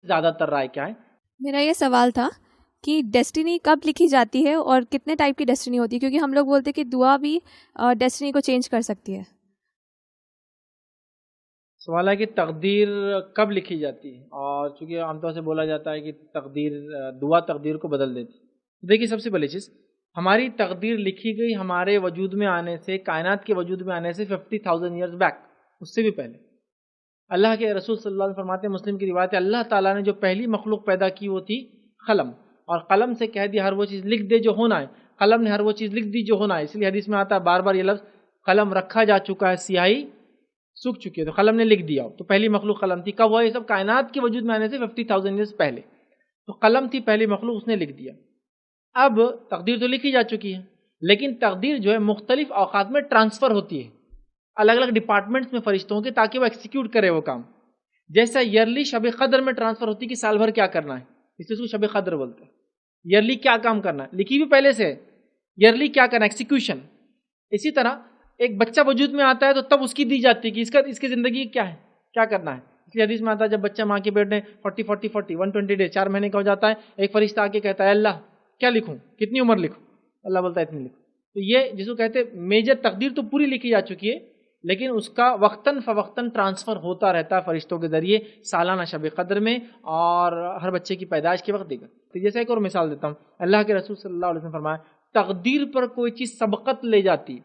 زیادہ تر رائے کیا ہے؟ میرا یہ سوال تھا کہ ڈیسٹینی کب لکھی جاتی ہے اور کتنے ٹائپ کی ڈیسٹینی ہوتی ہے، کیونکہ ہم لوگ بولتے ہیں کہ دعا بھی ڈیسٹینی کو چینج کر سکتی ہے. سوال ہے کہ تقدیر کب لکھی جاتی ہے، اور چونکہ عام طور سے بولا جاتا ہے کہ دعا تقدیر کو بدل دیتی ہے. دیکھیے، سب سے پہلی چیز، ہماری تقدیر لکھی گئی ہمارے وجود میں آنے سے، کائنات کے وجود میں آنے سے 50,000 ایئرز بیک، اس سے بھی پہلے. اللہ کے رسول صلی اللہ علیہ وسلم فرماتے ہیں، مسلم کی روایت ہے، اللہ تعالیٰ نے جو پہلی مخلوق پیدا کی وہ تھی قلم، اور قلم سے کہہ دیا ہر وہ چیز لکھ دے جو ہونا ہے. قلم نے ہر وہ چیز لکھ دی جو ہونا ہے، اس لیے حدیث میں آتا ہے بار بار یہ لفظ، قلم رکھا جا چکا ہے، سیاہی سوکھ چکی ہے، تو قلم نے لکھ دیا. تو پہلی مخلوق قلم تھی. کب ہوا یہ سب؟ کائنات کے وجود میں آنے سے 50,000 ایئرز پہلے. تو قلم تھی پہلی مخلوق، اس نے لکھ دیا. اب تقدیر تو لکھی جا چکی ہے، لیکن تقدیر جو ہے مختلف اوقات میں ٹرانسفر ہوتی ہے الگ الگ ڈپارٹمنٹس میں فرشتوں کے، تاکہ وہ ایکسیکیوٹ کرے وہ کام. جیسا ایئرلی شب قدر میں ٹرانسفر ہوتی ہے کہ سال بھر کیا کرنا ہے، اس لیے اس کو شب قدر بولتے ہیں. ایئرلی کیا کام کرنا ہے لکھی بھی پہلے سے ہے، ایئرلی کیا کرنا ہے، ایکسیکیوشن. اسی طرح ایک بچہ وجود میں آتا ہے تو تب اس کی دی جاتی ہے کہ اس کی زندگی کیا ہے، کیا کرنا ہے. اس لیے حدیث میں آتا ہے جب بچہ ماں کے پیٹ میں 120 ڈیز 4 مہینے کا ہو جاتا ہے، ایک فرشتہ آ کے کہتا ہے اللہ کیا لکھوں، کتنی عمر لکھوں؟ اللہ بولتا ہے اتنی لکھو. تو یہ جس کو کہتے ہیں میجر تقدیر تو پوری لکھی جا چکی ہے، لیکن اس کا وقتاً فوقتاً ٹرانسفر ہوتا رہتا ہے فرشتوں کے ذریعے، سالانہ شب قدر میں اور ہر بچے کی پیدائش کے وقت دیگر. تو جیسے ایک اور مثال دیتا ہوں، اللہ کے رسول صلی اللہ علیہ وسلم فرمایا تقدیر پر کوئی چیز سبقت لے جاتی،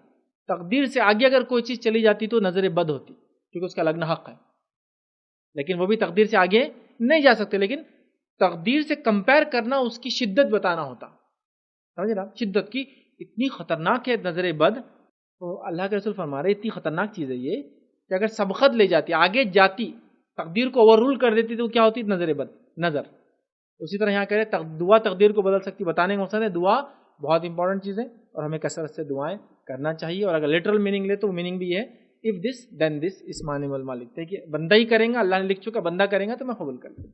تقدیر سے آگے اگر کوئی چیز چلی جاتی تو نظر بد ہوتی، کیونکہ اس کا لگنا حق ہے. لیکن وہ بھی تقدیر سے آگے نہیں جا سکتے، لیکن تقدیر سے کمپیر کرنا اس کی شدت بتانا ہوتا. سمجھ رہا؟ شدت کی اتنی خطرناک ہے نظر بد. تو اللہ کے رسول فرما رہے اتنی خطرناک چیز ہے یہ کہ اگر سبقت لے جاتی، آگے جاتی، تقدیر کو اوور رول کر دیتی تو کیا ہوتی؟ نظر بد، نظر. اسی طرح یہاں کہہ رہے دعا تقدیر کو بدل سکتی. بتانے کا مقصد ہے دعا بہت امپورٹنٹ چیز ہے اور ہمیں کثرت سے دعائیں کرنا چاہیے. اور اگر لٹرل میننگ لے تو میننگ بھی ہے اف دس دین دس، اس معنی میں مالک ہے کہ بندہ ہی کریں گا، اللہ نے لکھ چکا، بندہ کریں گا تو میں قبول کر لوں.